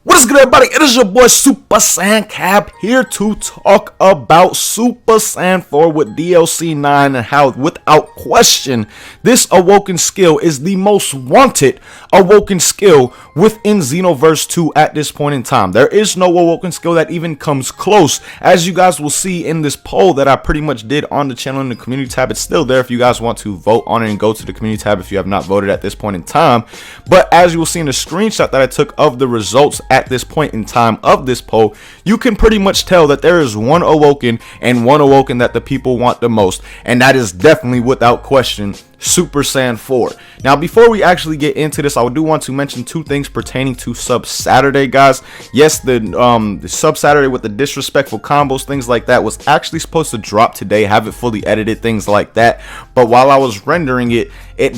What is good, everybody? It is your boy Super Saiyan Cab here to talk about Super Saiyan 4 with DLC 9 and how, without question, this awoken skill is the most wanted awoken skill within Xenoverse 2 at this point in time. There is no awoken skill that even comes close. As you guys will see in this poll that I pretty much did on the channel in the community tab, it's still there if you guys want to vote on it, and go to the community tab if you have not voted at this point in time. But as you will see in the screenshot that I took of the results at this point in time of this poll, you can pretty much tell that there is one awoken and one awoken that the people want the most, and that is definitely without question Super Saiyan 4. Now, before we actually get into this, I do want to mention two things pertaining to Sub Saturday, guys. Yes, the Sub Saturday with the disrespectful combos, things like that, was actually supposed to drop today. Have it fully edited, things like that. But while I was rendering it, it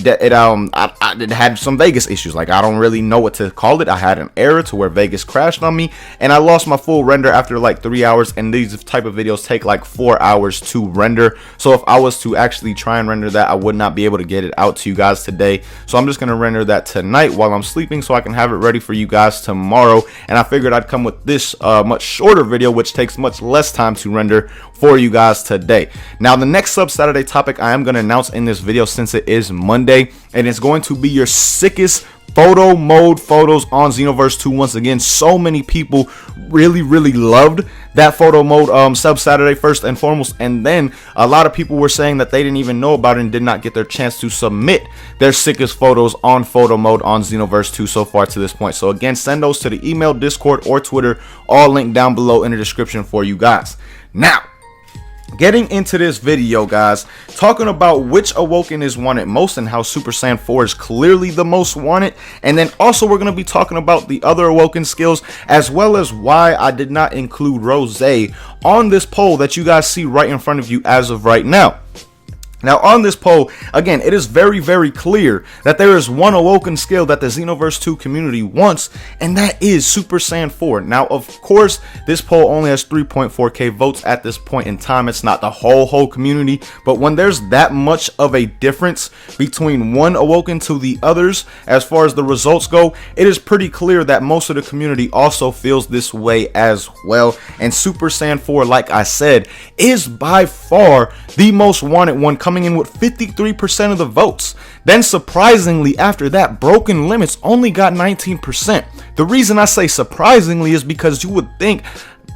had some Vegas issues. Like, I don't really know what to call it. I had an error to where Vegas crashed on me, and I lost my full render after like 3 hours. And these type of videos take like 4 hours to render. So if I was to actually try and render that, I would not be able to get it out to you guys today. So I'm just going to render that tonight while I'm sleeping so I can have it ready for you guys tomorrow. And I figured I'd come with this much shorter video, which takes much less time to render for you guys today. Now, the next Sub Saturday topic I am going to announce in this video, since it is Monday, and it's going to be your sickest photo mode photos on Xenoverse 2. Once again, so many people really loved that photo mode Sub Saturday first and foremost, and then a lot of people were saying that they didn't even know about it and did not get their chance to submit their sickest photos on photo mode on Xenoverse 2 so far to this point. So again, send those to the email, Discord, or Twitter, all linked down below in the description for you guys. Now, getting into this video, guys, talking about which awoken is wanted most and how Super Saiyan 4 is clearly the most wanted, and then also we're going to be talking about the other awoken skills, as well as why I did not include Rose on this poll that you guys see right in front of you as of right now. Now, on this poll, again, it is very clear that there is one awoken skill that the Xenoverse 2 community wants, and that is Super Saiyan 4. Now, of course, this poll only has 3.4k votes at this point in time. It's not the whole community, but when there's that much of a difference between one awoken to the others as far as the results go, it is pretty clear that most of the community also feels this way as well. And Super Saiyan 4, like I said, is by far the most wanted one, coming in with 53% of the votes. Then surprisingly, after that, Broken Limits only got 19%. The reason I say surprisingly is because you would think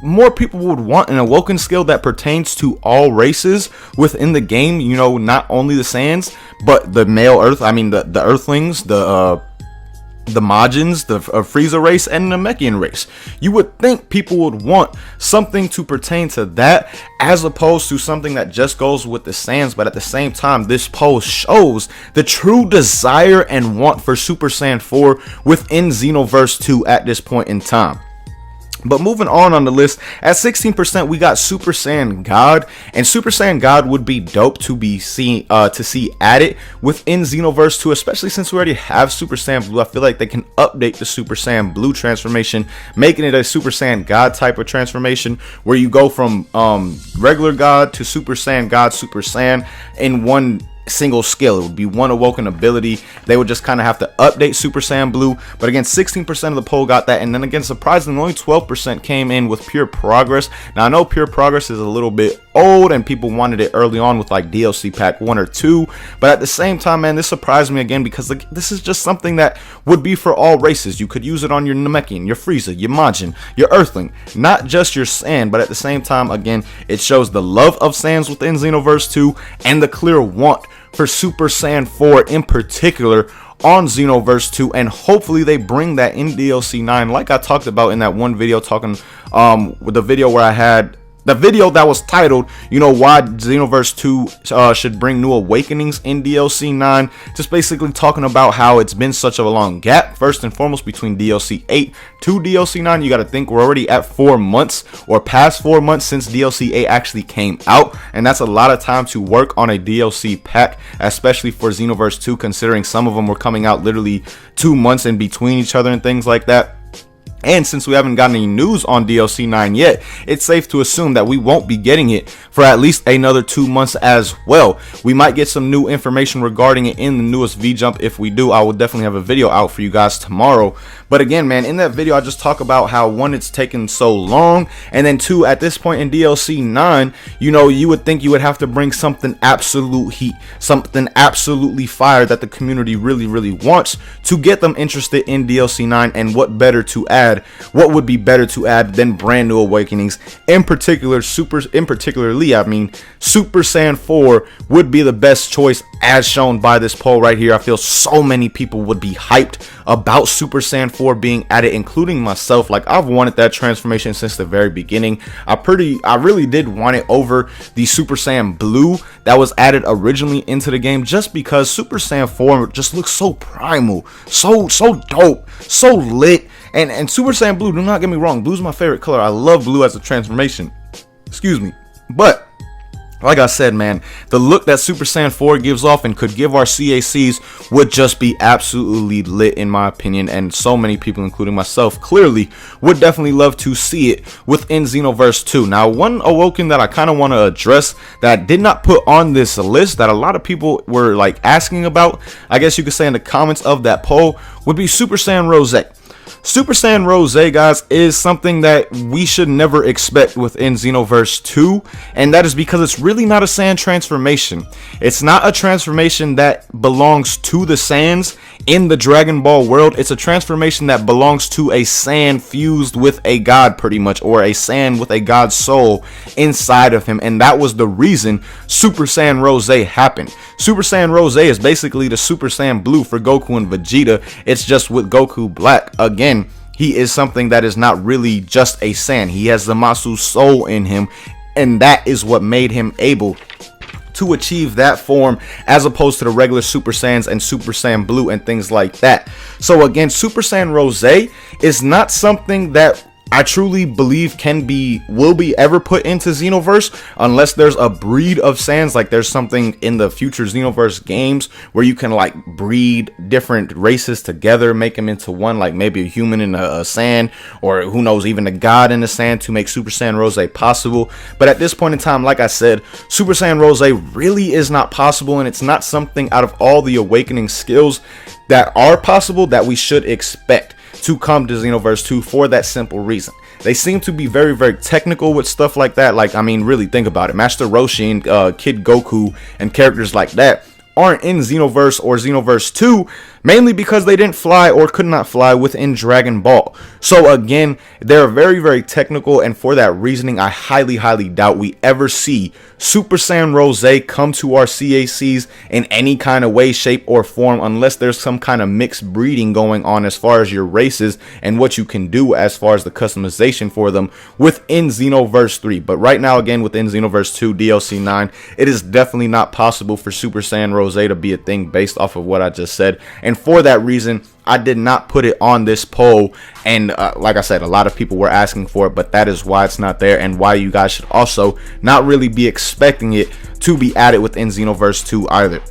more people would want an awoken skill that pertains to all races within the game, you know, not only the Saiyans, but the male Earth, I mean the Earthlings, the Majins, the Frieza race, and the Namekian race. You would think people would want something to pertain to that as opposed to something that just goes with the Saiyans. But at the same time, this poll shows the true desire and want for Super Saiyan 4 within Xenoverse 2 at this point in time. But moving on the list, at 16% we got Super Saiyan God, and Super Saiyan God would be dope to be seen to see added within Xenoverse 2, especially since we already have Super Saiyan Blue. I feel like they can update the Super Saiyan Blue transformation, making it a Super Saiyan God type of transformation where you go from regular God to Super Saiyan God Super Saiyan in one single skill. It would be one awoken ability. They would just kind of have to update Super Saiyan Blue. But again, 16% of the poll got that, and then again, surprisingly, only 12% came in with Pure Progress. Now, I know Pure Progress is a little bit old and people wanted it early on with like DLC pack 1 or 2, but at the same time, man, this surprised me again because like, this is just something that would be for all races. You could use it on your Namekian, your Frieza, your Majin, your Earthling, not just your Saiyan. But at the same time, again, it shows the love of Saiyans within Xenoverse 2 and the clear want for Super Saiyan 4 in particular on Xenoverse 2, and hopefully they bring that in DLC 9, like I talked about in that one video, talking with the video where I had the video that was titled, you know, why Xenoverse 2 should bring new awakenings in DLC 9. Just basically talking about how it's been such a long gap, first and foremost, between DLC 8 to DLC 9. You got to think we're already at 4 months or past 4 months since DLC 8 actually came out, and that's a lot of time to work on a DLC pack, especially for Xenoverse 2, considering some of them were coming out literally 2 months in between each other and things like that. And since we haven't gotten any news on DLC 9 yet, it's safe to assume that we won't be getting it for at least another 2 months as well. We might get some new information regarding it in the newest V-Jump. If we do, I will definitely have a video out for you guys tomorrow. But again, man, in that video I just talk about how, one, it's taken so long, and then two, at this point in DLC 9, you know, you would think you would have to bring something absolute heat, something absolutely fire that the community really wants to get them interested in DLC 9. And what would be better to add than brand new awakenings? In particularly Super Saiyan 4 would be the best choice, as shown by this poll right here. I feel so many people would be hyped about Super Saiyan 4 being added, including myself. Like, I've wanted that transformation since the very beginning. I really did want it over the Super Saiyan Blue that was added originally into the game, just because Super Saiyan 4 just looks so primal, so dope, so lit. And Super Saiyan Blue, do not get me wrong, blue's my favorite color. I love blue as a transformation, excuse me, but like I said, man, the look that Super Saiyan 4 gives off and could give our CACs would just be absolutely lit, in my opinion. And so many people, including myself, clearly would definitely love to see it within Xenoverse 2. Now, one awoken that I kind of want to address that I did not put on this list, that a lot of people were like asking about, I guess you could say in the comments of that poll, would be Super Saiyan Rose. Super Saiyan Rose, guys, is something that we should never expect within Xenoverse 2, and that is because it's really not a Saiyan transformation. It's not a transformation that belongs to the Saiyans in the Dragon Ball world. It's a transformation that belongs to a Saiyan fused with a god, pretty much, or a Saiyan with a god's soul inside of him, and that was the reason Super Saiyan Rose happened. Super Saiyan Rose is basically the Super Saiyan Blue for Goku and Vegeta. It's just with Goku black. Again, he is something that is not really just a Saiyan. He has the Masu soul in him, and that is what made him able to achieve that form, as opposed to the regular Super Saiyans and Super Saiyan Blue and things like that. So again, Super Saiyan Rose is not something that I truly believe will be ever put into Xenoverse, unless there's a breed of Saiyans. Like, there's something in the future Xenoverse games where you can like breed different races together, make them into one, like maybe a human and a Saiyan, or who knows, even a god and a Saiyan, to make Super Saiyan Rose possible. But at this point in time, like I said, Super Saiyan Rose really is not possible, and it's not something out of all the awakening skills that are possible that we should expect to come to Xenoverse 2, for that simple reason. They seem to be very technical with stuff like that. Like, I mean, really think about it. Master Roshi and Kid Goku and characters like that aren't in Xenoverse or Xenoverse 2, mainly because they didn't fly or could not fly within Dragon Ball. So again, they're very technical, and for that reasoning, I highly doubt we ever see Super Saiyan Rose come to our CACs in any kind of way, shape, or form, unless there's some kind of mixed breeding going on as far as your races and what you can do as far as the customization for them within Xenoverse 3. But right now, again, within Xenoverse 2 DLC 9, it is definitely not possible for Super Saiyan Rose to be a thing based off of what I just said. And for that reason, I did not put it on this poll, and like I said, a lot of people were asking for it, but that is why it's not there, and why you guys should also not really be expecting it to be added within Xenoverse 2 either.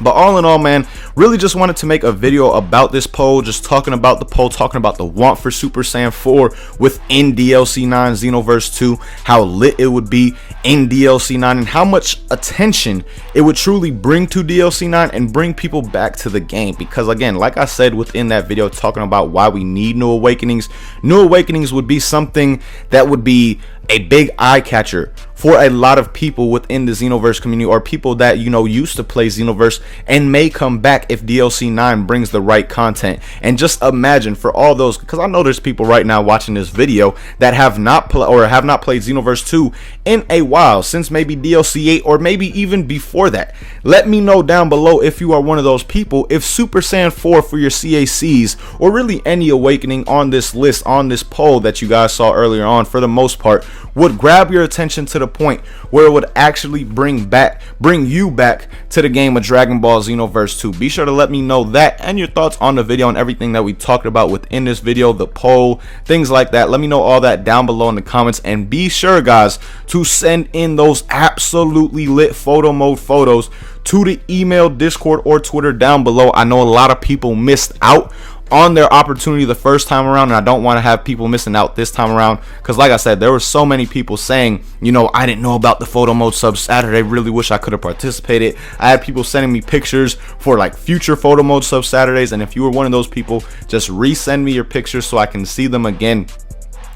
But all in all, man, really just wanted to make a video about this poll, just talking about the poll, talking about the want for Super Saiyan 4 within DLC 9 Xenoverse 2, how lit it would be in DLC 9, and how much attention it would truly bring to DLC 9 and bring people back to the game. Because again, like I said within that video, talking about why we need new awakenings would be something that would be a big eye catcher for a lot of people within the Xenoverse community, or people that, you know, used to play Xenoverse and may come back if DLC 9 brings the right content. And just imagine for all those, because I know there's people right now watching this video that have not played Xenoverse 2 in a while, since maybe DLC 8 or maybe even before that. Let me know down below if you are one of those people, if Super Saiyan 4 for your CACs, or really any awakening on this list, on this poll that you guys saw earlier on, for the most part, would grab your attention to the point where it would actually bring you back to the game of Dragon Ball Xenoverse 2. Be sure to let me know that and your thoughts on the video and everything that we talked about within this video, the poll, things like that. Let me know all that down below in the comments, and be sure, guys, to send in those absolutely lit photo mode photos to the email, Discord, or Twitter down below. I know a lot of people missed out on their opportunity the first time around, and I don't want to have people missing out this time around, because like I said, there were so many people saying, you know, I didn't know about the photo mode sub Saturday, really wish I could have participated. I had people sending me pictures for like future photo mode sub Saturdays, and if you were one of those people, just resend me your pictures so I can see them again,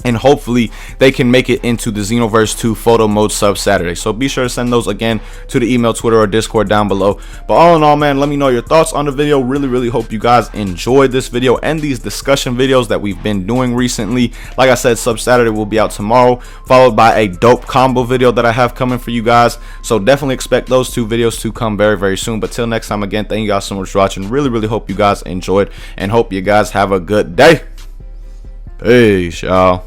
and hopefully they can make it into the Xenoverse 2 photo mode sub Saturday. So be sure to send those again to the email, Twitter, or Discord down below. But all in all, man, let me know your thoughts on the video. Really hope you guys enjoyed this video and these discussion videos that we've been doing recently. Like I said, sub Saturday will be out tomorrow, followed by a dope combo video that I have coming for you guys. So definitely expect those two videos to come very soon. But till next time, again, thank you guys so much for watching. Really hope you guys enjoyed, and hope you guys have a good day. Peace, y'all.